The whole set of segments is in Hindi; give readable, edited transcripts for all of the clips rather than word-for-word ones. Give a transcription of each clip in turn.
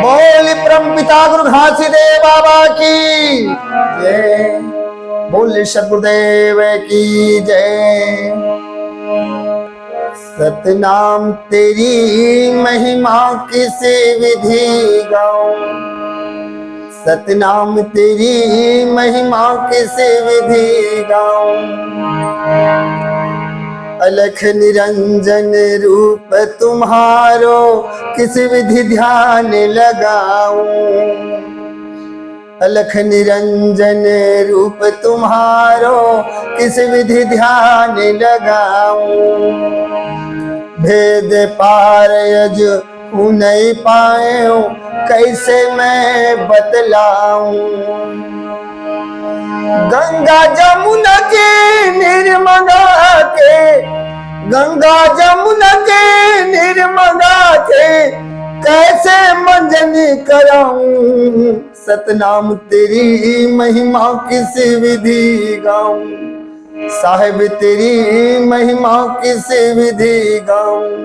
बोल परमपिता गुरु घासीदेव बाबा की जय। बोल सतगुरुदेव की जय। सतनाम तेरी महिमा किसे विधि गाऊं, सतनाम तेरी महिमा किसे विधि गाऊं। अलख निरंजन रूप तुम्हारो किस विधि ध्यान लगाऊं। अलख निरंजन रूप तुम्हारो किस विधि ध्यान लगाऊं। भेद पार यज नहीं पायो कैसे मैं बतलाऊं। गंगा जमुना के निर्मला के, गंगा जमुना के निर्मला के कैसे मंजन कराऊं। सतनाम तेरी महिमा किस विधि गाऊं, साहिब तेरी महिमा किस विधि गाऊं।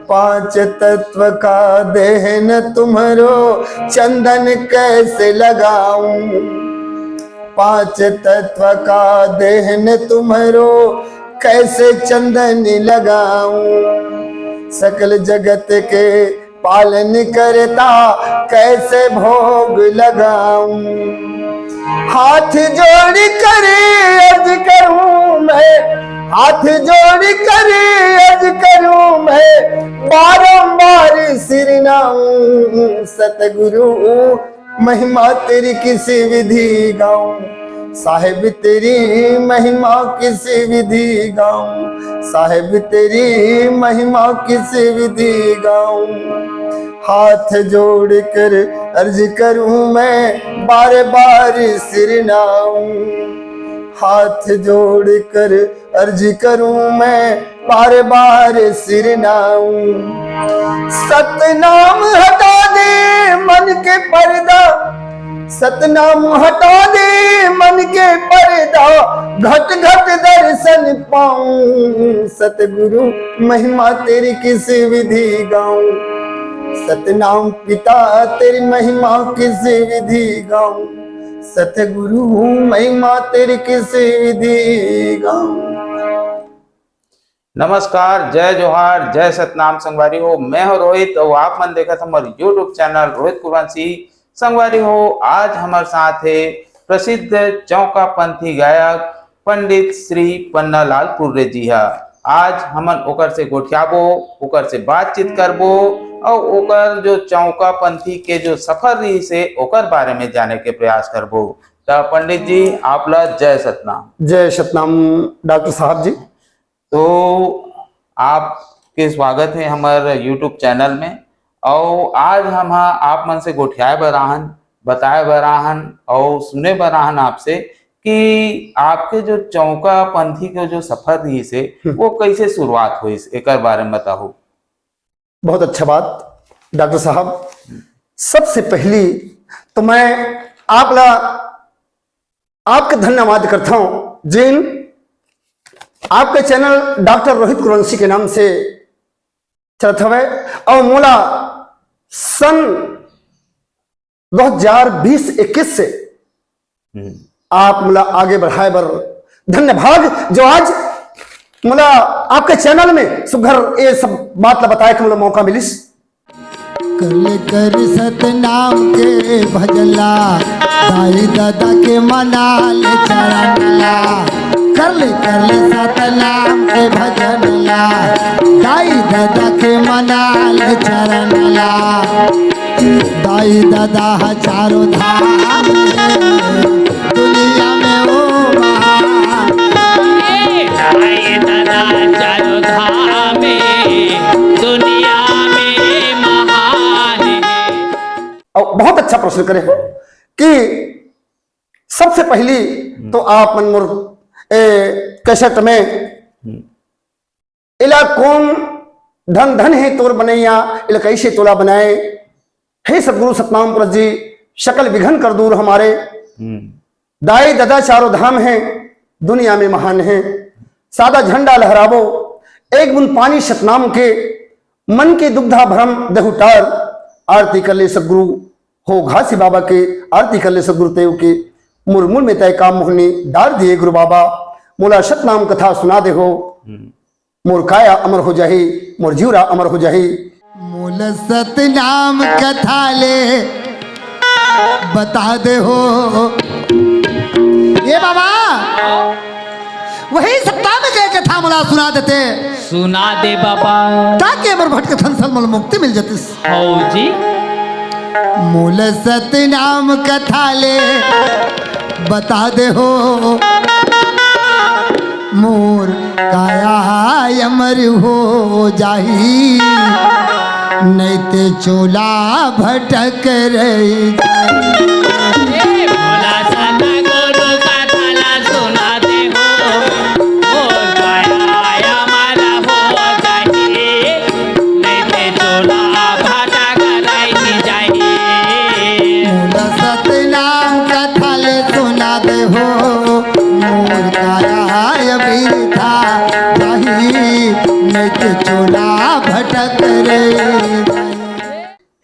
पांच तत्व का दहन तुम्हारो चंदन कैसे लगाऊं। पांच तत्व का दहन तुम्हारो कैसे चंदन लगाऊं। सकल जगत के पालन करता कैसे भोग लगाऊं। हाथ जोड़ कर अर्ज करूं मैं, हाथ जोड़ कर अर्ज करूं मैं, बारंबार सिर नाऊं। सतगुरु महिमा तेरी किस विधि गाऊं, साहिब तेरी महिमा किस विधि गाऊं। साहिब तेरी महिमा किस विधि गाऊं। हाथ जोड़ कर अर्ज करूं मैं, बार बार सिर नाऊं। हाथ जोड़ कर अर्ज करूं मैं, बार बार सिर नाऊं। सतनाम हटा दे मन के पर्दा, सतनाम हटा दे मन के पर्दा, घट घट दर्शन पाऊं। सतगुरु महिमा तेरी किस विधि गाऊं। सतनाम पिता तेरी महिमा किस विधि गाऊं। सतगुरु महिमा तेरी किस विधि गाऊं। नमस्कार, जय जोहार, जय सतनाम संगवारी हो। मैं हूं रोहित और आप मन देखा हमारे यूट्यूब चैनल रोहित कुरवंशी संगवारी हो। आज हमारे साथ है प्रसिद्ध चौका पंथी गायक पंडित श्री पन्नालाल पुर्रे जी है। आज हमन ओकर से गोठियाबो, ओकर से बातचीत करबो और ओकर जो चौका पंथी के जो सफर रही से ओकर बारे में जाने के प्रयास करबो। तो पंडित जी आप ला जय सतनाम। जय सतनाम डॉक्टर साहब जी। तो आपके स्वागत है हमारे यूट्यूब चैनल में। और आज हम आप मन से गोठियाए बराहन, बताए बराहन और सुने बराहन आपसे कि आपके जो चौका पंथी के जो सफर रही से वो कैसे शुरुआत हुई, एक बारे में बताओ। बहुत अच्छा बात डॉक्टर साहब। सबसे पहली तो मैं आपका धन्यवाद करता हूं जिन आपके चैनल डॉक्टर रोहित कुरवंशी के नाम से चलत हवे और मोला सन 2020-21 से आप मोला आगे बढ़ाए बर धन्यवाद। जो आज मोला आपके चैनल में सुघर ये सब बात ला बताए के मोला मौका मिलिस। कल कर सतनाम के भजला, दाई दादा के मनाल चरणला। कर ले सतनाम के भजनला, दाई दादा के मनाल चरणला। दाई दादा चारों धाम दुनिया में ओ महान। दाई दादा चारों धाम दुनिया में महान है। और बहुत अच्छा प्रश्न करे हो कि सबसे पहली तो आप मनमोर कैसेट में इला कौन धन धन है तोर बनैया, इला कैसे तोला बनाए। हे सतगुरु सतनाम पुरख जी, शकल विघन कर दूर हमारे, दाई दादा चारों धाम हैं, दुनिया में महान हैं। सादा झंडा लहरावो, एक बूंद पानी सतनाम के, मन के दुग्धा भरम देहुटार। आरती कर ले सदगुरु हो घासी बाबा के, आरती कर ले सदगुरु देव के। मुरमुर में तय काम मोहनी डार दिए गुरु बाबा, मोला सतनाम कथा सुना दे हो। मोर काया अमर हो जाही, मोर जीवरा अमर हो जाही। मूल सतनाम कथा ले बता दे हो। ये बाबा वही सप्ताह में गए कथा मुला सुना देते, सुना दे बाबा। ताकि अमर भट्ट के संसल मल मुक्ति मिल जाती। हो जी। मूल सतनाम कथा ले बता दे हो। मोर काया अमर हो जाही, नहीं ते चोला भटक रही। भोला सदा गुरु का थाला सुना दे हो, मोर काया हमारा हो जाए, नहीं ते चोला भाटा कराई जाए। मूल सतनाम कथा ले सुना दे हो। मोर काया अभी था जाही, नहीं ते चोला भटक रही।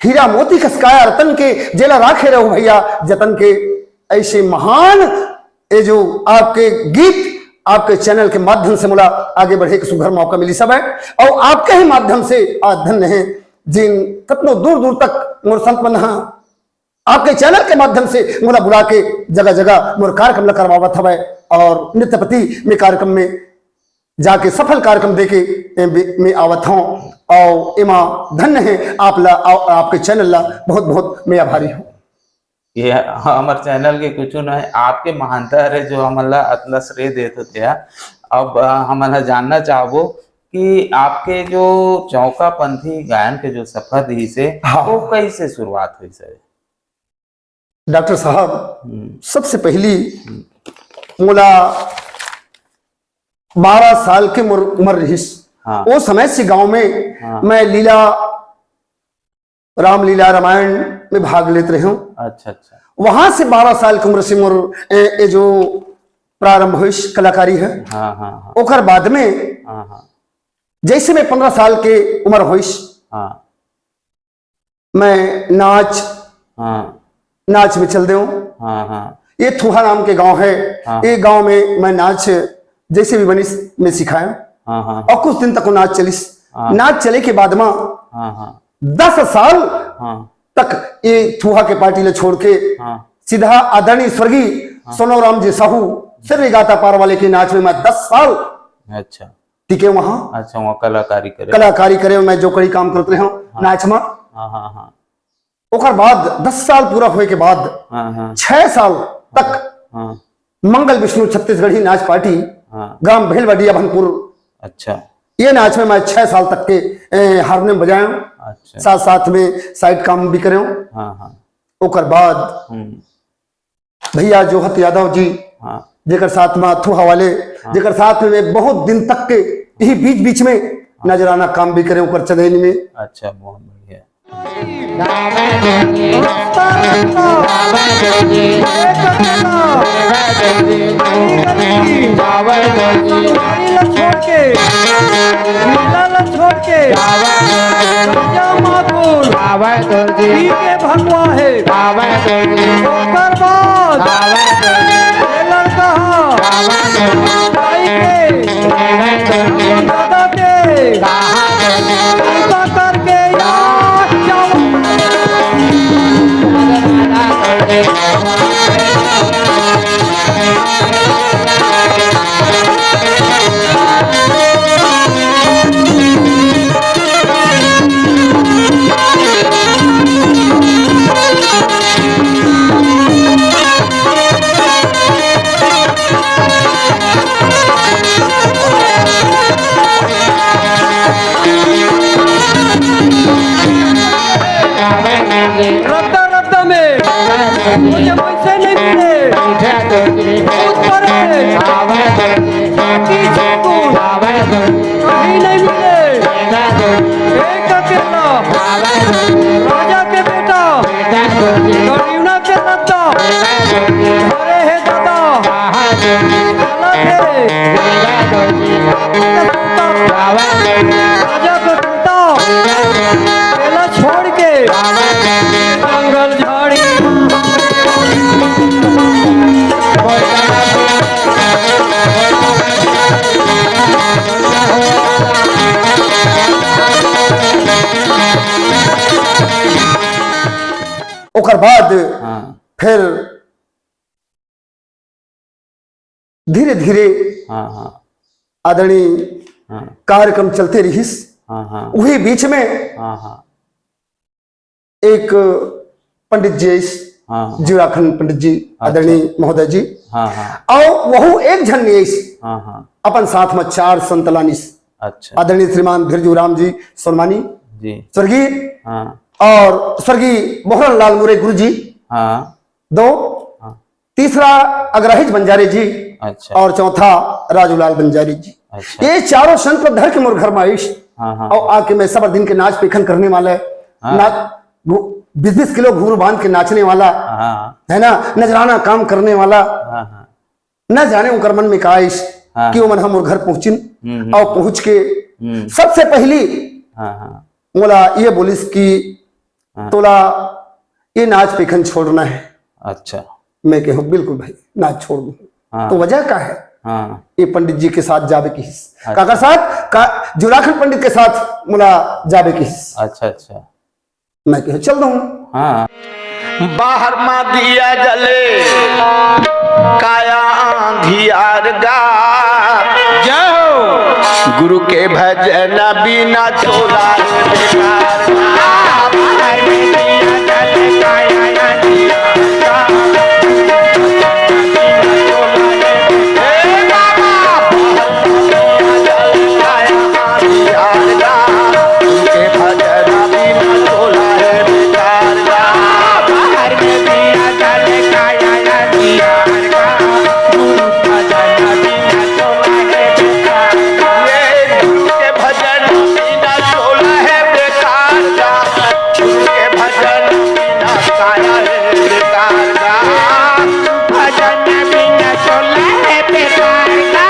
हीरा मोती खसकाया रतन के, जेला राखे रहो भैया जतन के। ऐसे महान ये जो आपके गीत आपके चैनल के माध्यम से मुला आगे बढ़े के सुघर मौका मिली सब है। और आपके ही माध्यम से आज धन्य है जिन कतनों दूर दूर तक मोर संत बंधा आपके चैनल के माध्यम से मुला बुला के जगह जगह मोर कार्यक्रम करवावत हवे। और नित्यपति में कार्यक्रम में जाके सफल कार्यक्रम देके में आवत हूँ। और इमा धन्य है आपके चैनल ला बहुत बहुत मैं आभारी हूँ। ये हमारे चैनल के कुछ न है, आपके महानता है जो हमला अतला श्रेय देते थे। अब हमला जानना चाहबो कि आपके जो चौका पंथी गायन के जो सफर रही से हाँ। वो कैसे शुरुआत हुई सर? डॉक्टर साहब सबसे पहली मोला 12 साल की उम्र रही। हाँ। वो समय से गांव में हाँ। मैं लीला रामलीला रामायण में भाग लेते रहे हूँ। अच्छा अच्छा। वहां से 12 साल की उम्र से मोर ये जो प्रारंभ हुई कलाकारी है। हाँ हाँ हाँ ओकर बाद में हाँ हाँ जैसे मैं 15 साल के उम्र हुई हाँ मैं नाच में चल दे हूँ। हाँ हाँ ये थुहा नाम के गांव है। हाँ। ये गांव में मैं नाच जैसे भी बनी मैं सिखाया। हाँ हाँ और कुछ दिन तक वो नाच चलिस। हाँ। नाच चले के बाद में हाँ हाँ 10 साल हाँ तक ये थुहा के पार्टी ले छोड़ के हाँ सीधा आदरणीय स्वर्गीय सोनोराम जी साहू सिर गाता पार वाले के नाच में मैं 10 साल अच्छा टिके वहां। अच्छा वहाँ कलाकारी करे मैं जो कड़ी काम करते हैं नाच में। हाँ हाँ हाँ ओकर बाद 10 साल पूरा होए के बाद हाँ हाँ 6 साल तक हाँ मंगल विष्णु छत्तीसगढ़ी नाच पार्टी हाँ ग्राम भेलवाडिया भनपुर, अच्छा ये नाच में मैं 6 साल तक के हारमोनियम बजाया। अच्छा साथ साथ में साइड काम भी करे। हाँ हाँ ओकर बाद भैया जोहत यादव जी हाँ जेकर साथ में थुहा वाले जेकर साथ में मैं बहुत दिन तक के यही बीच बीच में नजराना काम भी करे ऊपर चंदेली में। अच्छा बहुत बढ़िया। भगवा है रद्दा में मुझे वैसे ओकर बाद हाँ फिर धीरे धीरे हाँ हाँ आदरणीय हाँ कार्यक्रम चलते रहिस। हाँ हाँ वही बीच में हाँ हाँ एक पंडित जी हाँ जीवाखंड पंडित जी आदरणीय महोदय जी हाँ हाँ और वहु एक झन हाँ हाँ अपन साथ में 4 संत लानिस। अच्छा आदरणीय श्रीमान धीरजूराम जी सोनमानी जी स्वर्गीय हाँ और स्वर्गीय मोहन लाल मुरे गुरु जी हाँ 2, हाँ तीसरा अग्रहिज बंजारे जी अच्छा और चौथा राजूलाल बंजारी जी। अच्छा ये चारों संत धर के मोर घर में आयुष हाँ हाँ और आके मैं सब दिन के नाच पेखन करने वाला हाँ। नाच 20-20 किलो घूर बांध के नाचने वाला हाँ है ना, नजराना काम करने वाला। हाँ हाँ न जाने उनकर मन में का आयुष हाँ। कि वो मन हम घर पहुंचिन और पहुंच के हम्म सबसे पहली हाँ हाँ मोला ये बोलिस कि हाँ। तोला ये नाच पेखन छोड़ना है। अच्छा मैं कहूँ बिल्कुल भाई नाच छोड़ दूँ। हाँ। तो वजह क्या है? हाँ ये पंडित जी के साथ जाबे की हिस्स अच्छा। काका साथ का जुराखंड पंडित के साथ मुला जाबे की हिस्स। अच्छा अच्छा मैं कहूँ चल दूँ। हाँ बाहर मा दिया जले काया आंधियार गा जाओ गुरु के भजन बिना चोला बेकार गा। बाहर में दिया जले काया आंधियार गा। ए बाबा बाहर में दिया जले काया आंधियार गा। गुरु के भजन बिना चोला बेकार गा। बाहर में दिया जले काया आंधियार गा। गुरु भजन बिना चोला बेकार गा। ये गुरु के भजन बिना चोला है बेकार गा। गुरु के भजन बिना काया है बेकार गा। भजन बिना चोला है बेकार गा।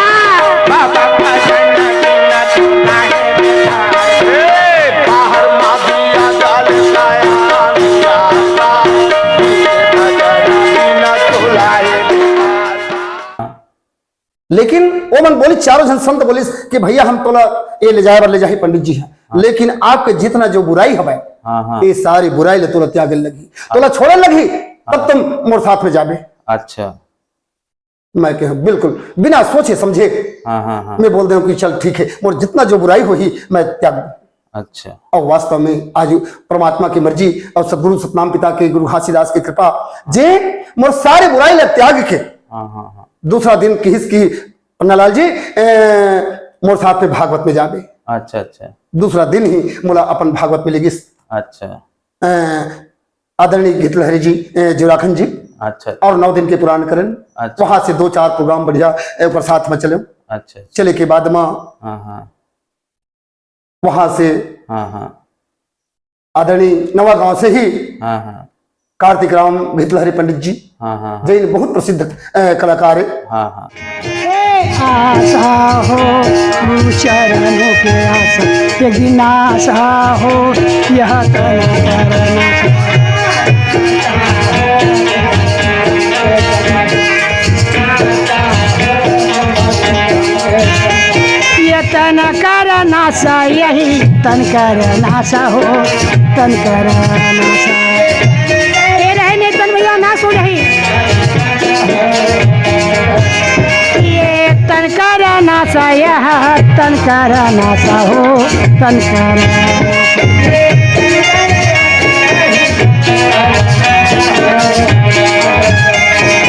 बाबा भजन बिना चोला है बेकार गा। बाहर मा दिया जले काया आंधियार गा। गुरु के भजन बिना चोला है बेकार गा। लेकिन वो मन बोली चारों जन संत बोली कि भैया हम तोला ये ले जाए ले जाए पंडित जी हैं। लेकिन आपके जितना जो बुराई हवे हाँ हाँ ये सारी बुराई ले तोला त्यागे लगी तोला छोड़े लगी तब तुम मोर साथ में जाबे। अच्छा मैं कहूँ बिल्कुल बिना सोचे समझे हाँ हाँ हाँ मैं बोल दे कि चल ठीक है मोर जितना जो बुराई हुई मैं त्याग दूं। अच्छा और वास्तव में आज परमात्मा की मर्जी और सदगुरु सतनाम पिता के गुरु घासीदास की कृपा जे मोर सारे बुराई ले त्याग के हाँ हाँ हाँ दूसरा दिन की पन्नालाल जी मोर साथ में भागवत में जाबे। अच्छा अच्छा दूसरा दिन ही मोला अपन भागवत में लेगिस अच्छा आदरणीय गीत लहरी जी जीराखंड जी अच्छा और 9 दिन के पुराण करण अच्छा। वहां से 2-4 प्रोग्राम बढ़िया एक साथ में चले। अच्छा चले के बाद में हाँ हाँ वहां से हाँ हाँ आदरणीय नवा गांव से ही हाँ हाँ कार्तिक राम गीत लहरी पंडित जी हाँ हाँ जैन बहुत प्रसिद्ध कलाकार है। हाँ हाँ आशा हो गुरु चरणों के आशा ये गिनाशा हो यह तना करना ये तन करना सा यही तन करना सा हो तन करना सा ये रहने तन भैया ना सो रही ये तन करना सा यह तन करना सा हो तन करना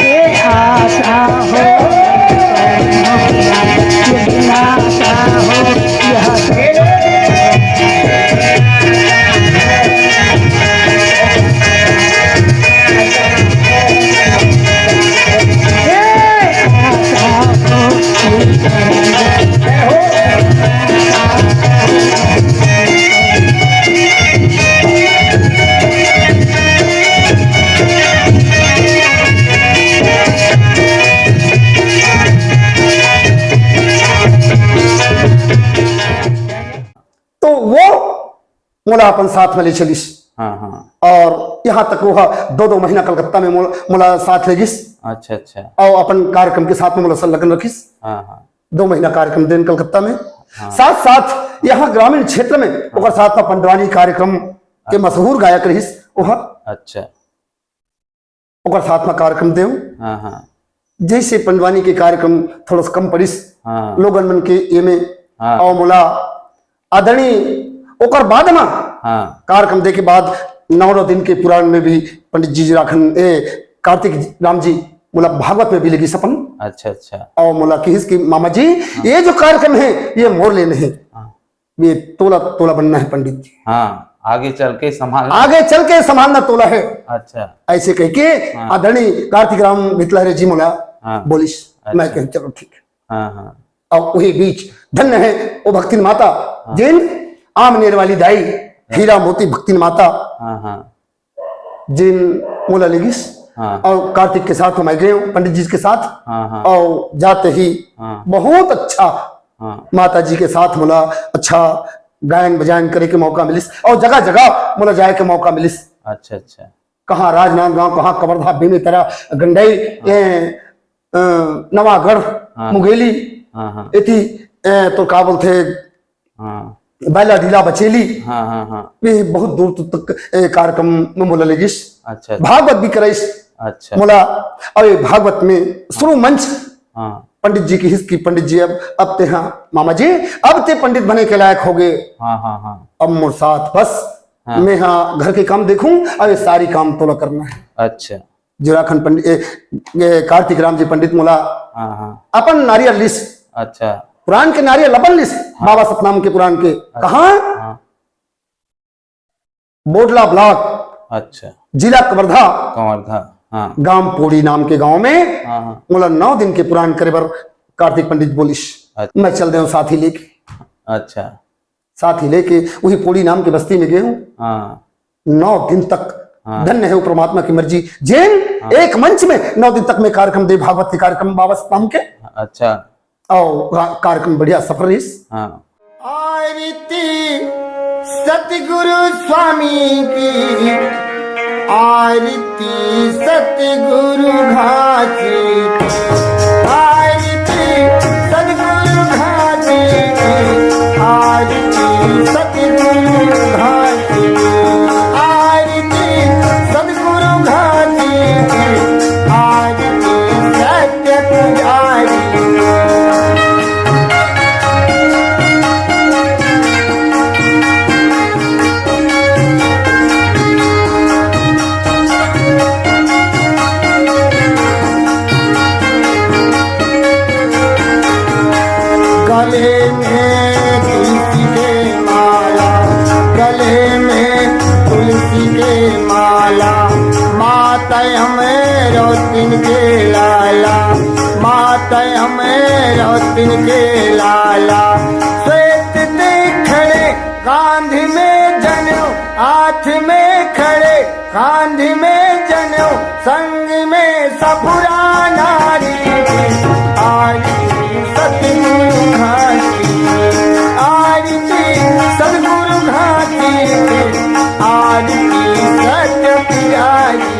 ये आशा हो ये आशा हो यह तो वो मोला अपन साथ में ले चलिस हाँ हाँ और यहाँ तक वह 2-2 महीना कलकत्ता में मोला साथ ले गिस अच्छा अच्छा और अपन कार्यक्रम के साथ में मोला संलग्न रखिस। हाँ हाँ 2 महीना कार्यक्रम देन कलकत्ता में साथ साथ यहाँ ग्रामीण क्षेत्र में ओकर साथ में पंडवानी कार्यक्रम के मशहूर गायक रहिस वह अच्छा और साथ में कार्यक्रम दे हाँ हाँ जैसे पंडवानी के कार्यक्रम थोड़ा सा कम पड़िस हाँ लोगन मन के ये में हाँ। और मोला आदरणी ओकर बाद में हाँ कार्यक्रम दे के बाद 9 दिन के पुराण में भी पंडित जी राखन कार्तिक राम जी मोला भागवत में भी लगी सपन अच्छा अच्छा और मोला किस की मामा जी ये जो कार्यक्रम है ये मोर लेने हैं हाँ ये तोला तोला बनना है पंडित जी हाँ आगे चल के संभाल आगे चल के संभालना तोला है अच्छा ऐसे कह के आदरणी कार्तिक राम भितलहरे जी मोला हाँ। बोलिस मैं अच्छा। कह चलो ठीक है हाँ हाँ और वही बीच धन्य है वो भक्तिन माता जिन आमनेर वाली दाई हीरा मोती भक्तिन माता हाँ हाँ जिन मोला लेगिस हाँ और कार्तिक के साथ मैं गए पंडित जी के साथ हाँ हाँ और जाते ही हाँ। बहुत अच्छा हाँ माता जी के साथ मोला अच्छा गायन बजायन करे के मौका मिलिस और जगह जगह मोला जाए के मौका मिलिस अच्छा अच्छा कहाँ राजनांदगांव कहाँ कवर्धा बेमे तरह गंडई नवागढ़ मुंगेली हाँ हाँ इति तो का बोलते हाँ बैला ढीला बचेली हाँ हाँ हाँ ये बहुत दूर तक कार्यक्रम में मोला लेगिस अच्छा भागवत भी कराइस अच्छा मोला और ये भागवत में शुरू मंच हाँ पंडित जी की हिस्की पंडित जी अब ते हाँ मामा जी अब ते पंडित बने के लायक हो गए हाँ हाँ हाँ अब मोर साथ बस हाँ। मैं हाँ घर के काम देखूं और ये सारी काम तोला करना है अच्छा जुराखन पंडित ये कार्तिक राम जी पंडित मोला हाँ हाँ अपन नारियल लिस अच्छा पुराण के नारियल अपन लिस बाबा सतनाम के पुराण के कहा हाँ बोडला ब्लॉक अच्छा जिला कवर्धा कंवर्धा हाँ गांव पोड़ी नाम के गांव में हाँ हाँ मोला 9 दिन के पुराण करे बर कार्तिक पंडित बोलिस अच्छा। मैं चल दे साथी लेके अच्छा साथी लेके वही पोड़ी नाम की बस्ती में गए हूँ हाँ 9 दिन तक हाँ। धन्य है वो परमात्मा की मर्जी जैन एक मंच में 9 दिन तक में कार्यक्रम दे भागवत के कार्यक्रम बाबा सतनाम के अच्छा और कार्यक्रम बढ़िया सफल रही हाँ आरती सतगुरु स्वामी की आरती सतगुरु घाटी आरती सतगुरु घाटी आरती सतगुरु घाटी आरती सतगुरु घाटी आरती सत्य पुजारी गले में तुलसी के माला गले में तुलसी के माला माता हमें रोतिन के लाला माता हमें रोतिन के लाला श्वेत खड़े गांधी में जनेऊ हाथ में खड़े गांधी में जनेऊ संग में सफुरा नारी आरती सतगुरु घाटी आरती सतगुरु घाटी आरती सत्य प्यारी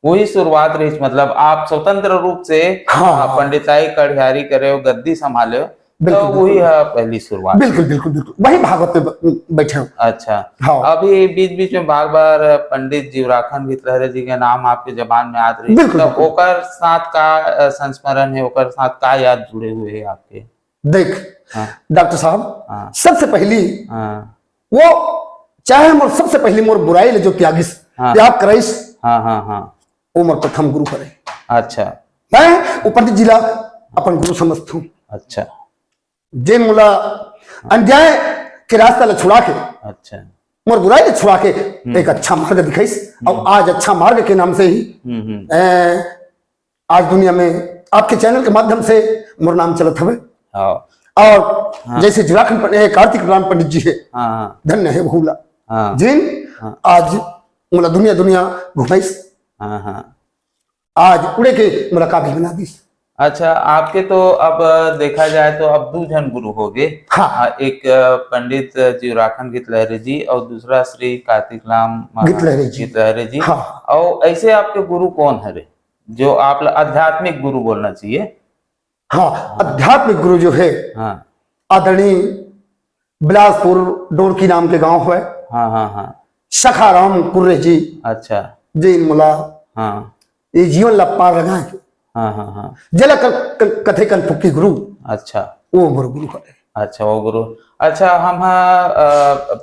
वही शुरुआत रही मतलब आप स्वतंत्र रूप से हाँ। पंडिताई कढ़ियारी करे हो गद्दी संभाले हो तो बिल्कुल, वही है पहली शुरुआत बिल्कुल बिल्कुल बिल्कुल वही भागवत में बैठे हूँ अच्छा हाँ। अभी बीच बीच में बार बार पंडित जीवराखन भितलहरे जी के नाम आपके जबान में आते रही बिल्कुल, तो बिल्कुल। ओकर साथ का संस्मरण है ओकर साथ का याद जुड़े हुए है आपके देख हाँ। डॉक्टर साहब हाँ। सबसे पहली हाँ वो चाहे मोर सबसे पहली मोर बुराई ले जो त्यागिस हाँ। त्याग कराइस हाँ हाँ हाँ वो मोर प्रथम गुरु करे अच्छा मैं वो पंडित जिला अपन गुरु समझता हूँ अच्छा जे मुला अन्याय के रास्ता ले छुड़ा के अच्छा मोर बुराई ले छुड़ा के एक अच्छा मार्ग दिखाइस और आज अच्छा मार्ग के नाम से ही आज दुनिया में आपके चैनल के माध्यम से मोर नाम चलत हवे हाँ और जैसे जुराखन कार्तिक राम पंडित जी है हाँ हाँ धन्य है भूला हाँ जिन आज मोला दुनिया दुनिया घुमाइस हाँ हाँ आज उड़े के मोला काबिल बना दी अच्छा आपके तो अब देखा जाए तो अब 2 जन गुरु हो गए हाँ। एक पंडित जीवराखन गितलहरे जी और दूसरा श्री कार्तिक राम गितलहरे जी हाँ। और ऐसे आपके गुरु कौन है रे जो आप आध्यात्मिक गुरु बोलना चाहिए हाँ आध्यात्मिक गुरु जो है हाँ आदरणीय बिलासपुर डोरकी नाम के गांव है हाँ हाँ हाँ सखाराम कुर्रे जी अच्छा जे मुला हाँ ये जीवन ला पार लगा है हाँ हाँ हाँ। जला कथे कन फुक्की गुरु अच्छा वो मोर गुरु है। अच्छा वो गुरु। अच्छा हम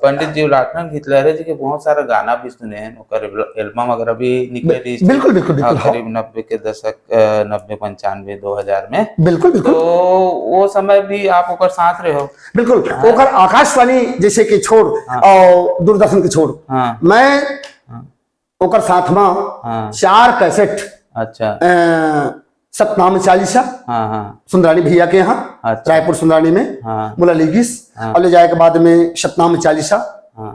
पंडित जी लाखन घेतले जी के बहुत सारा गाना भी सुने हैं, ओकर एल्बम वगैरह भी निकले रही थी। बिल्कुल बिल्कुल बिल्कुल हाँ। करीब 90 के दशक 90 95 2000 में। बिल्कुल बिल्कुल तो वो समय भी आप ओकर साथ रहे हो। बिल्कुल ओकर आकाशवाणी जैसे कि छोड़ और दूरदर्शन के छोड़ हाँ मैं ओकर साथ में हाँ 4 कैसेट अच्छा सतनाम चालीसा हाँ हाँ सुंदरानी भैया के यहाँ अच्छा। रायपुर सुंदरानी में हाँ मुला लीगिस हाँ। और ले जाए के बाद में सतनाम चालीसा हाँ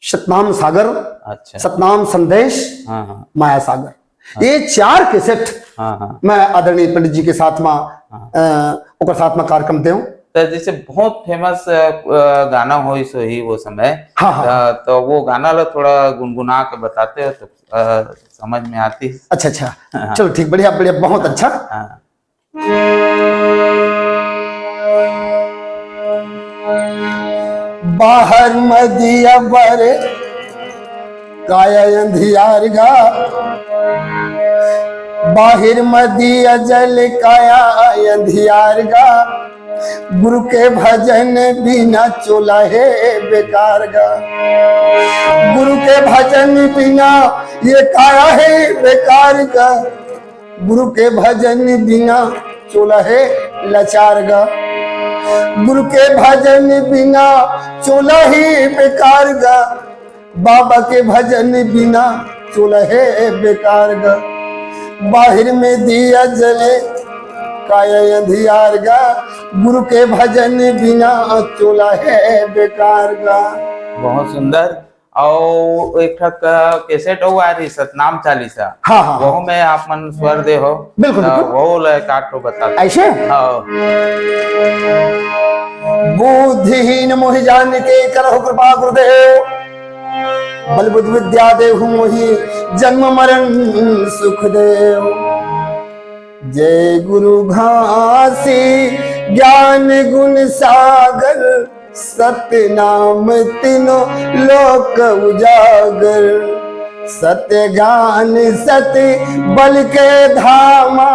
सतनाम सागर अच्छा सतनाम संदेश हाँ हाँ माया सागर ये 4 कैसेट हाँ हाँ। मैं आदरणीय पंडित जी के साथ में ओकर साथ में कार्यक्रम देव। तो जैसे बहुत फेमस गाना हो सो ही वो समय। हाँ, हाँ। तो वो गाना ला थोड़ा गुनगुना के बताते हो तो समझ में आती। अच्छा अच्छा चलो ठीक बढ़िया बढ़िया बहुत अच्छा। हाँ बाहर मदिया बर काया अंधियार गा, बाहिर मदिया जल काया अंधियार गा, गुरु के भजन बिना चोला है बेकार गा, गुरु के भजन बिना ये काया है बेकार गा, गुरु के भजन बिना चोला है लाचार गा, गुरु के भजन बिना चोला ही बेकार गा, बाबा के भजन बिना चोला है बेकार गा, बाहिर में दिया जले काया अंधियार गा, गुरु के भजन बिना चोला है बेकार गा। बहुत सुंदर। और एक कैसेट हो आ रही सतनाम चालीसा। हाँ हाँ वो में आप मन स्वर दे हो। बिल्कुल, बिल्कुल। वो ले काटो बता ऐसे हाँ। बुद्धिहीन मोहि जान के करहु कृपा गुरुदेव, बल बुद्धि विद्या देहु मोहि जन्म मरण सुख देव, जय गुरु घासी ज्ञान गुण सागर, सत्य नाम तीनों लोक उजागर, सत्य ज्ञान सत्य बल के धामा,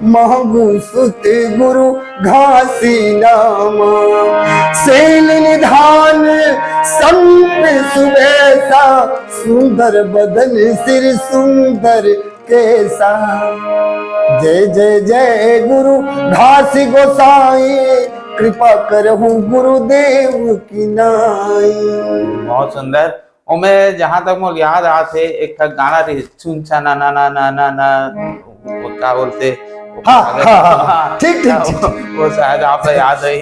महगु सुत गुरु घासी नामा, शील निधान संत सुबेसा, सुंदर बदन सिर सुंदर केसा, जय जय जय गुरु घासी गोसाई, कृपा करहु गुरुदेव की नाई। बहुत सुंदर। और मैं जहाँ तक मुझे याद आते एक गाना रही छुंछा ना ना ना ना ना ना वो क्या बोलते। हाँ हाँ हाँ ठीक ठीक ठीक। वो शायद आप याद है।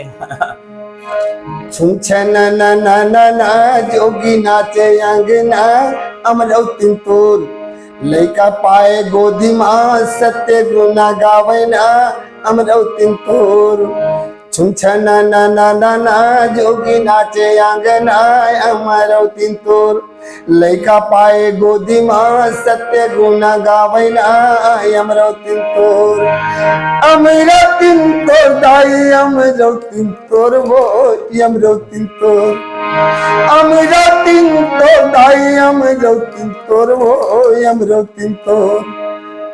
छुंछा ना ना ना ना ना जोगी नाचे अंगना, अमरौती तोर लैका पाए गोदी माँ, सत्य गुना गावना अमरौती तोर, छुंछा ना ना ना ना ना जोगी नाचे आंगना, अमरौती तोर लैका पाए गोदी माँ, सत्य गुना गावना अमरौती तोर, अमरौती तोर दाई अमरौती तोर वो अमरौती तोर, अमरौती तोर दाई अमरौती तोर वो अमरौती तोर,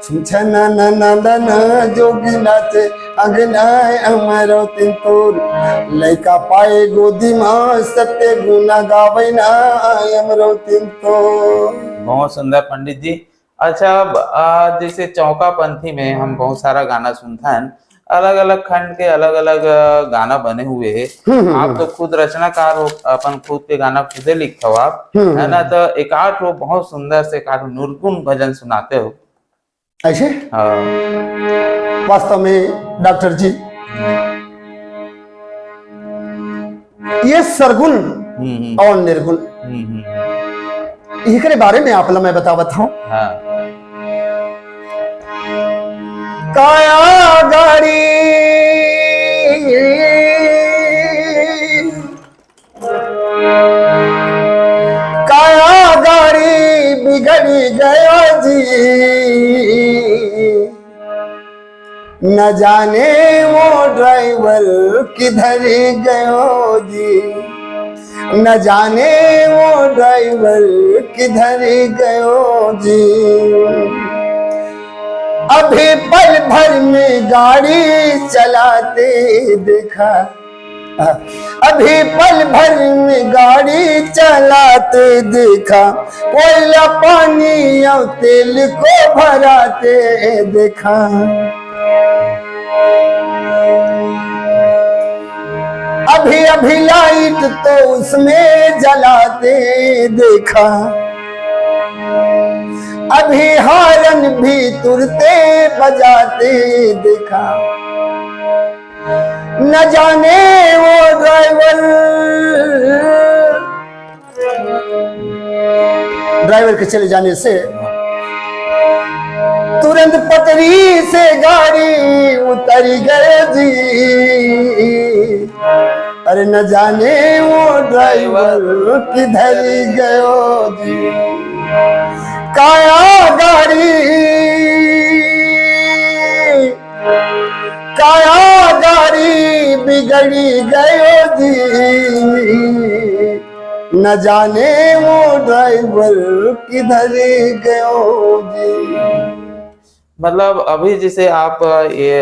छुंछा ना ना ना ना ना जोगी नाचे अंगना, अमरौती तोर लैका पाए गोदी माँ, सत्य गुना गावना अमरौती तोर। बहुत सुंदर पंडित जी। अच्छा जैसे चौका पंथी में हम बहुत सारा गाना सुनते हैं, अलग अलग खंड के अलग अलग गाना बने हुए हैं। आप तो खुद रचनाकार हो, अपन खुद के गाना खुदे लिखते हो आप, है ना। तो एक आठ हो बहुत सुंदर से एक निर्गुण भजन सुनाते हो ऐसे। हाँ। वास्तव में डॉक्टर जी ये सरगुण और निर्गुण इनके बारे में आप मैं बतावत हूँ। हाँ। काया गाड़ी काया गाड़ी बिगड़ी गया जी, न जाने वो ड्राइवर किधर गयो जी, न जाने वो ड्राइवर किधर गयो जी। अभी पल भर में गाड़ी चलाते देखा, अभी पल भर में गाड़ी चलाते देखा, कोयला पानी और तेल को भराते देखा। अभी अभी लाइट तो उसमें जलाते देखा, अभी हॉर्न भी तुरते बजाते देखा। न जाने वो ड्राइवर के चले जाने से तुरंत पटरी से गाड़ी उतर गए जी। अरे न जाने वो ड्राइवर किधर गयो जी। काया गाड़ी बिगड़ी गयो जी। न जाने वो ड्राइवर किधर गयो जी। मतलब अभी जैसे आप ये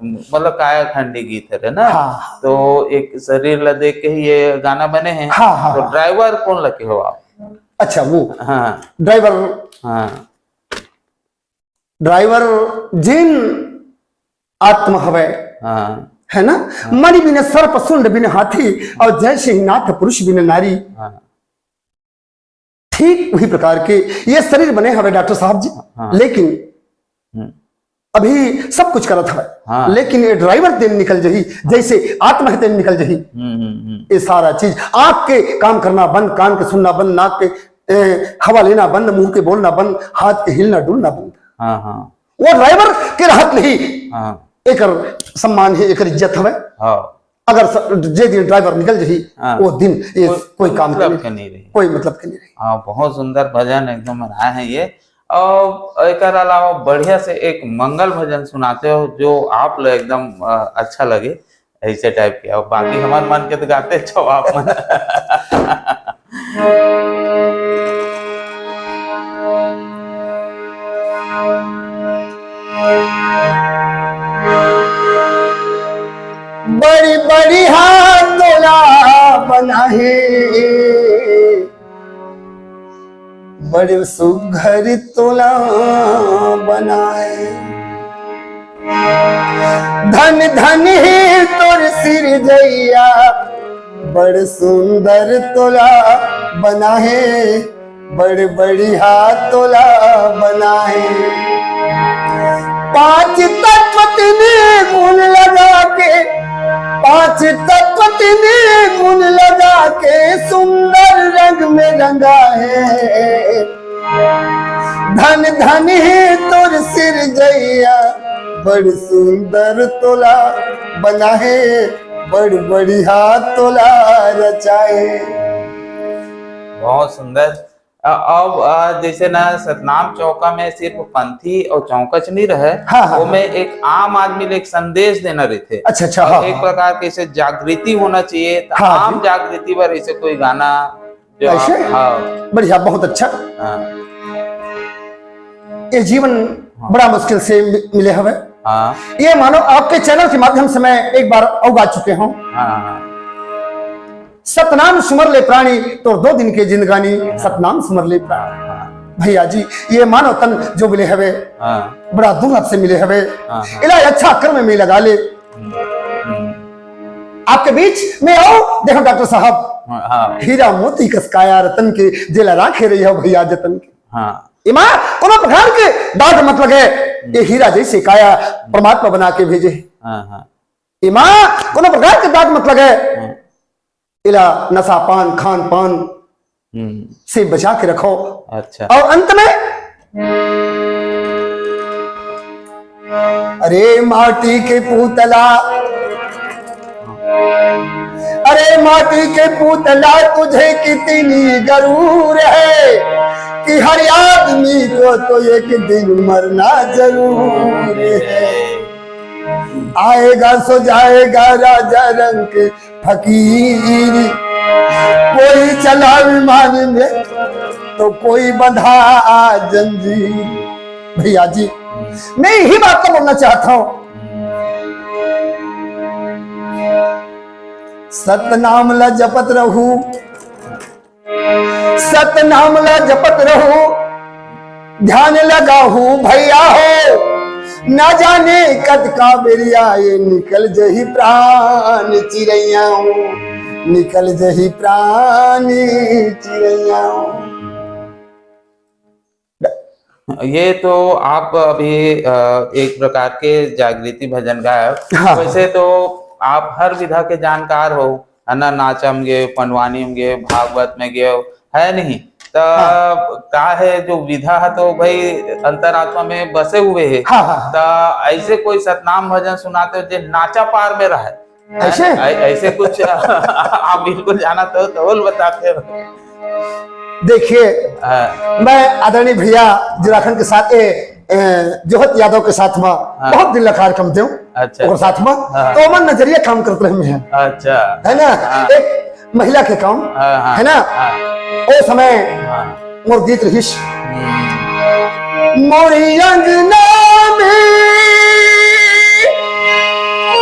मतलब कायाखंडी गीत है ना। हाँ। तो एक शरीर ला देख के ही ये गाना बने हैं। हाँ। तो ड्राइवर कौन लगे हो आप? अच्छा वो हाँ ड्राइवर, हाँ ड्राइवर जिन आत्मा हवे हाँ है ना। मणि बिन सर्प सुंड बिन हाथी और जय सिंह नाथ पुरुष बिन नारी। हाँ ठीक वही प्रकार के ये शरीर बने हवे डॉक्टर साहब जी। हाँ। लेकिन अभी सब कुछ करत है। हाँ। लेकिन ये ड्राइवर तेन निकल जही, जैसे आत्मा है तेन निकल जही। ये सारा चीज आंख के काम करना बंद, कान के सुनना बंद, नाक के हवा लेना बंद, मुंह के बोलना बंद, हाथ के हिलना डुलना बंद। हाँ हाँ वो ड्राइवर के रहत नहीं। हाँ एक सम्मान है, एक इज्जत हवे। हाँ अगर जे दिन ड्राइवर निकल जही हाँ। वो दिन ये कोई काम मतलब के नहीं रही। कोई मतलब के नहीं रही। हाँ बहुत सुंदर भजन एकदम बनाए हैं ये। और एक अलावा बढ़िया से एक मंगल भजन सुनाते हो जो आप लोग एकदम अच्छा लगे ऐसे टाइप के। और बाकी हमारे मन के तो गाते छो आप मन। बड़ी बड़ी हाथोला बना है, बड़े सुघर तोला बनाए। धन धन ही तोर सिर जैया, बड़ सुंदर तोला बना है, बड़ बड़ी हाथ तोला बना है। पांच तत्व तिने गुण लगा के, पांच तत्व तिने गुण लगा के सुंदर रंग में रंगा है। धन धन है तोर सिर जैया, बड़ सुंदर तोला बना है, बड़ बड़ी हाथ तोला रचाए। बहुत सुंदर। अब जैसे ना सतनाम चौका में सिर्फ पंथी और चौकच नहीं रहे। हाँ। वो में एक आम आदमी ले एक संदेश देना रहते। अच्छा और हाँ। एक प्रकार के ऐसे जागृति होना चाहिए। तो हाँ, आम जागृति पर ऐसे कोई गाना जो ऐसे? हाँ बढ़िया, बहुत अच्छा। हाँ ये जीवन बड़ा मुश्किल से मिले हवे। हाँ ये मानो आपके चैनल के माध्यम से मैं एक बार अवगा चुके हूँ। हाँ सतनाम सुमर ले प्राणी तो 2 दिन के जिंदगानी, सतनाम सुमर ले प्राणी। भैया जी ये मानव तन जो मिले हवे हाँ बड़ा दुर्लभ से मिले हवे। हाँ। इलाज अच्छा कर्म में लगा ले। आपके बीच में आओ, देखो डॉक्टर साहब हाँ हीरा मोती कस काया रतन के जेला राखे रही हो भैया जतन के। हाँ इमा कोनो प्रकार के दाग मत लगे, ये हीरा जैसे काया परमात्मा बना के भेजे। हाँ इमा कोनो प्रकार के दाग मत लगे, इला नशा पान खान पान से बचा के रखो। अच्छा। और अंत में अरे माटी के पुतला, अरे माटी के पुतला तुझे कितनी गरूर है कि हर आदमी को तो एक दिन मरना जरूर है। आएगा सो जाएगा राजा रंग के फकीर, कोई चला विमान में तो कोई बंधा जंजीर। भैया जी मैं यही बात तो बोलना चाहता हूं, सतनाम ला जपत रहू, सतनाम ला जपत रहो, ध्यान लगाहू भैया हो, ना जाने कद का बेरिया ये निकल जही प्राण चिड़ैया, निकल जही प्राण चिड़ैया। ये तो आप अभी एक प्रकार के जागृति भजन गायक, हाँ। वैसे तो आप हर विधा के जानकार हो, है ना, नाचम गे, पंडवानी में गे, भागवत में गे, है नहीं? तो का है जो विधा है तो भाई अंतरात्मा में बसे हुए है। हाँ, हाँ। तो ऐसे कोई सतनाम भजन सुनाते हो जो नाचा पार में रहा है, ऐसे ऐसे कुछ आप बिल्कुल जाना तो बोल बताते हो। देखिए हाँ, मैं आदरणीय भैया जिराखंड के साथ जोहत यादव के साथ में बहुत दिन लखार कम थे अच्छा। और साथ में हाँ। तो मन नजरिया काम करते रहे हैं, अच्छा, है ना। हाँ। एक महिला के काम, हाँ, हाँ, है ना। हाँ, ओ समय हाँ। मोर गीत रहीश, मोरी अंगना में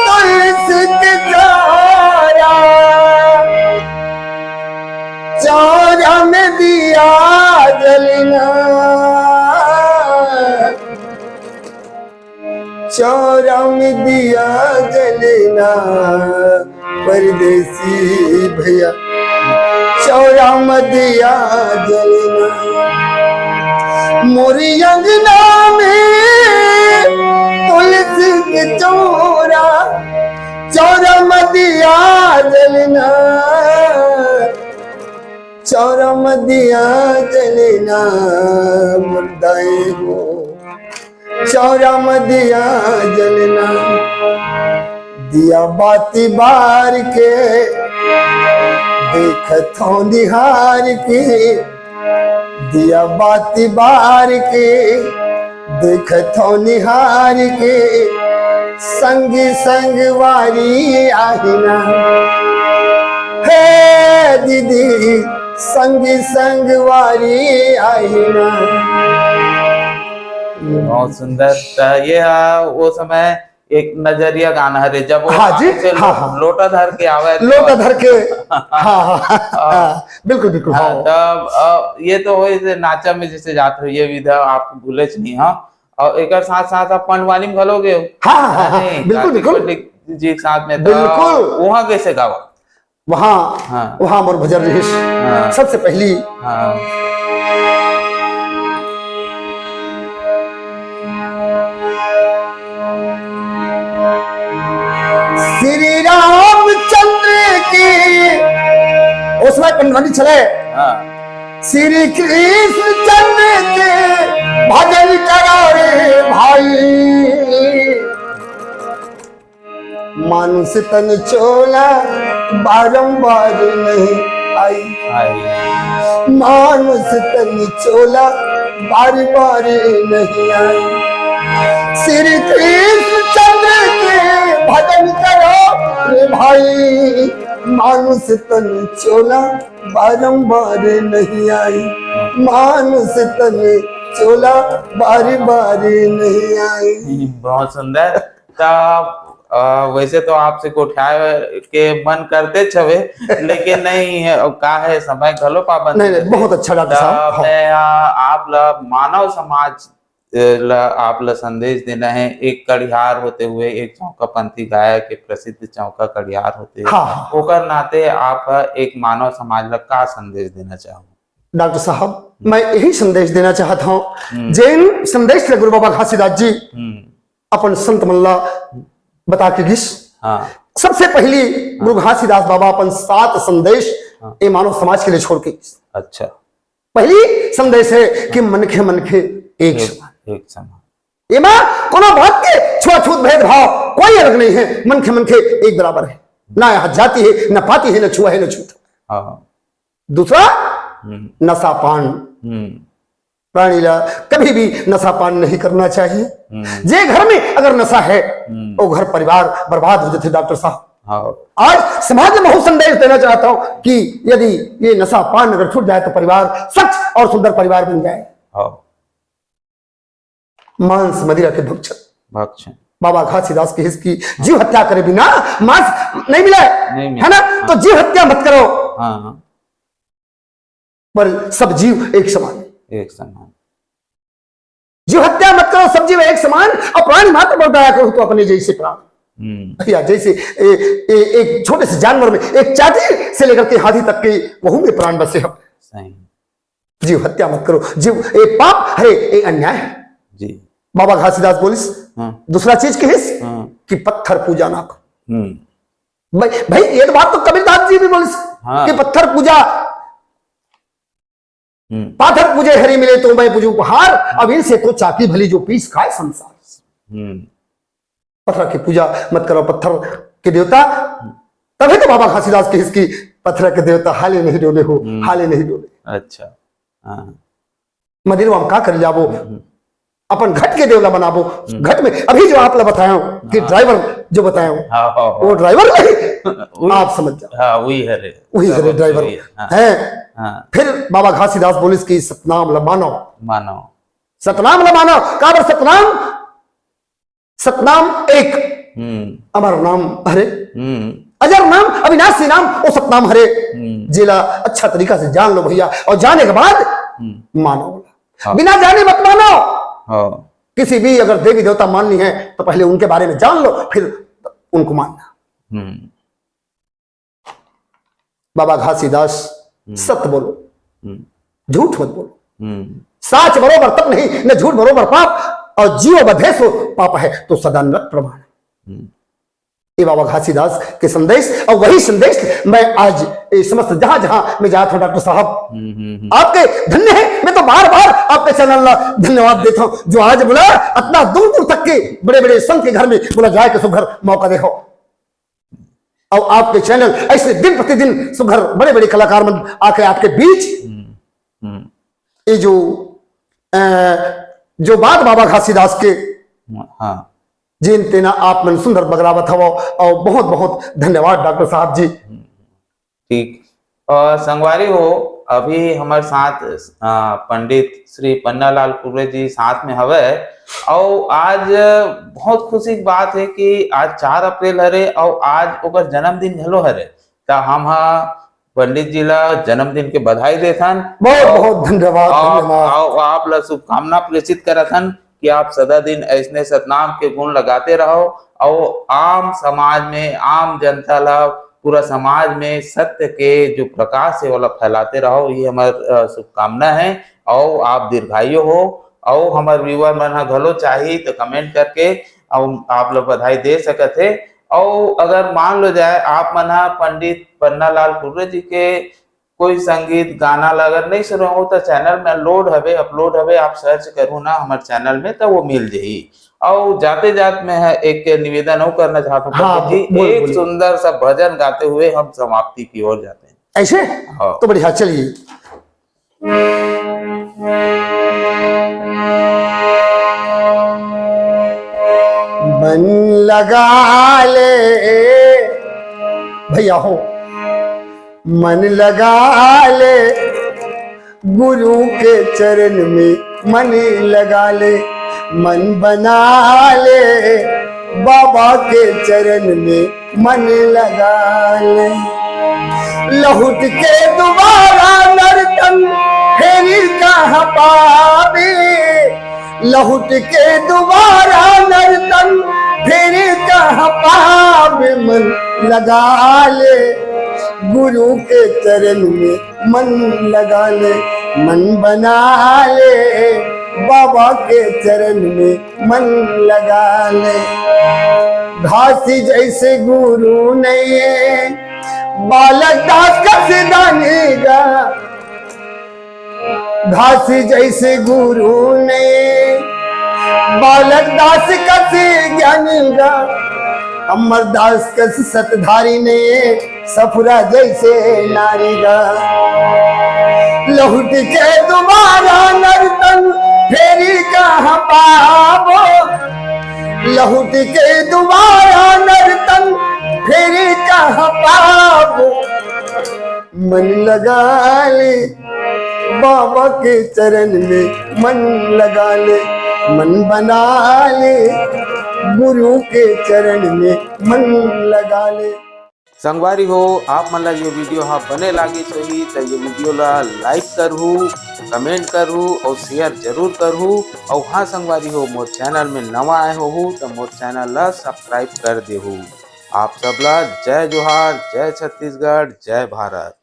तुलसी के चारा, चारा में दिया जलना, चारा में दिया जलना, परदेसी भैया चौरा में दिया जलना। मोरी अंगना में तुलसी के चौरा, चौरा में दिया जलना, चौरा में दिया जलना, मुर्दाए हो चौरा में दिया जलना। दिया बाती बार के देखत हूँ निहार के, दिया बाती बार के देखत हूँ निहार के, संग संग वारी आहिना, हे दीदी संग संग वारी आहिना। बहुत सुंदर। तो ये वो समय एक नजरिया गाना है रे, जब वो हाँ जी, से हाँ, हाँ। लोटा धर के आवे, लोटा धर के, हाँ हाँ बिल्कुल बिल्कुल। हाँ, हाँ तब ये तो हो जैसे नाचा में जैसे जाते हो, ये विधा आप भूले नहीं। हाँ, और एक साथ साथ आप पंडवानी में घलोगे हो, हाँ, हाँ, हाँ, नहीं, बिल्कुल, कार्तिक बिल्कुल। पंडित जी के साथ में, तो बिल्कुल। वहाँ कैसे गावा? वहाँ वहाँ मोर भजन रहीश। हाँ। सबसे पहली हाँ, श्री रामचंद्र की उसमें पंडवानी चले, हाँ, श्री कृष्ण चंद्र के भजन करो रे भाई। मानुष तन चोला बारंबार नहीं आई, आई, मानुष तन चोला बार बार नहीं आई। श्री कृष्ण चंद्र के भजन करो रे भाई, मानुष तन चोला बारंबार नहीं आई, मानुष तन चोला बार बार नहीं आई। बहुत सुंदर। तब वैसे तो आपसे कोठाए के मन करते छवे, लेकिन नहीं है, अब का है समय घलो पाबंद। नहीं नहीं बहुत अच्छा डॉक्टर साहब। हाँ। मैं आप ला मानव समाज ला आप ला संदेश देना है, एक कड़ियार होते हुए, एक चौका पंथी गायक के प्रसिद्ध चौका कड़ियार होते हैं, हाँ। ओकर नाते आप एक मानव समाज ला का संदेश देना चाहो? डॉक्टर साहब मैं यही संदेश देना चाहता हूँ, जैन संदेश थे गुरु बाबा घासीदास जी अपन संत मल्ला बता के गिस। हाँ, सबसे पहली गुरु घासीदास बाबा अपन 7 संदेश ये मानव समाज के लिए छोड़ के। अच्छा, पहली संदेश है कि मनखे मनखे एक समान। एक समान, ये मां कोनो बात के छुआछूत भेदभाव कोई अलग नहीं है, मनखे मनखे एक बराबर है, ना यहाँ जाति है न पाती है न छुआ है न छूत। हाँ, दूसरा नशा पान, प्राणी ला कभी भी नशा पान नहीं करना चाहिए। जे घर में अगर नशा है वो घर परिवार बर्बाद हो जाते डॉक्टर साहब। हाँ आज समाज में बहुत संदेश देना चाहता हूं कि यदि ये नशा पान अगर छूट जाए तो परिवार स्वच्छ और सुंदर परिवार बन जाए। हाँ मांस मदिरा के भक्षक भक्षण बाबा घासीदास की हिस्की जीव हत्या करे बिना मांस नहीं मिला नहीं मिला। है ना, तो जीव हत्या मत करो। हाँ पर सब जीव एक समान है। एक समान। जीव हत्या मत करो, सब जीव एक समान, और प्राणी मात्र बढ़ाया करो तो अपने जैसे प्राण। भैया जैसे एक छोटे से जानवर में एक चाटी से लेकर के हाथी तक के वहू में प्राण बसे हम। सही। जीव हत्या मत करो, जीव एक पाप है, एक अन्याय है। जी बाबा घासीदास बोलिस दूसरा चीज की हिस्स कि पत्थर पूजा ना करो। भाई ये तो बात तो कबीरदास जी भी बोलिस कि पत्थर पूजा, पाथर पूजे हरि मिले तो मैं पूजू उपहार, अब इनसे तो चाकी भली जो पीस खाए संसार। पत्थर की पूजा मत करो, पत्थर के देवता। तभी तो बाबा घासीदास की हिस्की पत्थर के देवता हाले नहीं डोले हो, हाले नहीं डोले। अच्छा हाँ। मंदिर में का कर जाबो, अपन घट के देवला बनाबो। घट में अभी जो आप बताया कि ड्राइवर जो बताया वो ड्राइवर नहीं, आप समझ जाओ। हाँ वही है रे, वही है ड्राइवर है। फिर बाबा घासीदास बोलिस की सतनाम ल मानो, मानो सतनाम ल मानो। का बर सतनाम? सतनाम एक अमर नाम हरे, अजर नाम अविनाशी नाम, वो सतनाम हरे। जिला अच्छा तरीका से जान लो भैया, और जाने के बाद मानो। बिना जाने मत मानो। किसी भी अगर देवी देवता माननी है तो पहले उनके बारे में जान लो, फिर उनको मानना। बाबा घासीदास सत्य बोलो, झूठ मत बोलो। साच बरोबर तब नहीं, न झूठ बरोबर पाप, और जीव बधेसो पाप है तो सदा नरक प्रमाण। ये बाबा घासीदास के संदेश, और वही संदेश मैं आज समस्त जहां जहां मैं जाता हूं डॉक्टर साहब आपके धन्य है। मैं तो बार बार आपके चैनल धन्यवाद देता हूं जो आज बोला इतना दूर दूर तक के बड़े बड़े संत के घर में बोला जाए कि सुघर मौका देखो। और आपके चैनल ऐसे दिन प्रतिदिन सुघर बड़े बड़े कलाकार आके आपके बीच ये जो बात बाबा घासीदास के जिन तेना आप मन सुंदर बगरावत हवो, और बहुत बहुत धन्यवाद डॉक्टर साहब जी। ठीक। और संगवारी हो अभी हमारे साथ पंडित श्री पन्नालाल कुर्रे जी साथ में हवे, और आज बहुत खुशी की बात है कि आज 4 अप्रैल हरे और आज ओकर जन्मदिन घलो हरे, तो हम पंडित जी ला जन्मदिन के बधाई देथन। बहुत बहुत धन्यवाद। आप ला शुभकामना प्रेषित करथन कि आप सदा दिन ऐसने सतनाम के गुण लगाते रहो, और आम समाज में आम जनता ला पूरा समाज में सत्य के जो प्रकाश है वाला फैलाते रहो, ये हमार शुभकामना है। और आप दीर्घायु हो, और हमारे व्यूअर मन घलो चाहिए तो कमेंट करके और आप लोग बधाई दे सकते। और अगर मान लो जाए आप मन पंडित पन्नालाल कुर्रे जी के कोई संगीत गाना अगर नहीं सुनो हो तो चैनल में अपलोड हवे, आप सर्च करो ना हमारे चैनल में तो वो मिल जाही। और जाते जात में है एक निवेदन और करना चाहता हूँ। हाँ, एक सुंदर सा भजन गाते हुए हम समाप्ति की ओर जाते हैं। ऐसे तो बढ़िया, चलिए। मन लगा ले भैया हो, मन लगा ले गुरु के चरण में, मन लगा ले, मन बना ले बाबा के चरण में, मन लगा ले। लहुट के दोबारा नर्तन फेरी कहाँ पावे, लहुट के दोबारा नर्तन फेरी कहाँ पावे, मन लगा ले गुरु के चरण में, मन लगा ले, मन बना ले बाबा के चरण में, मन लगा ले। घासी जैसे गुरु नहीं है, बालक दास कैसे जानेगा, घासी जैसे गुरु नहीं, बालक दास कैसे जानेगा, अमरदास कस सतधारी ने सफरा जैसे नारीगा। लहुट के दोबारा नर्तन फेरी कहाँ पावो, लहुट के दोबारा नर्तन फेरी जहाँ पावो मन लगा ले बाबा के चरण में मन लगा ले मन बना ले गुरु के चरण में मन लगा ले। संगवारी हो आप मन ला ये वीडियो हाँ बने लागे सही तो ये वीडियो ला लाइक करहू, कमेंट करहू और शेयर जरूर करहू। और हाँ संगवारी हो मोर चैनल में नवा आए हो तो मोर चैनल ला सब्सक्राइब कर देहू। आप सबला जय जोहार, जय छत्तीसगढ़, जय भारत।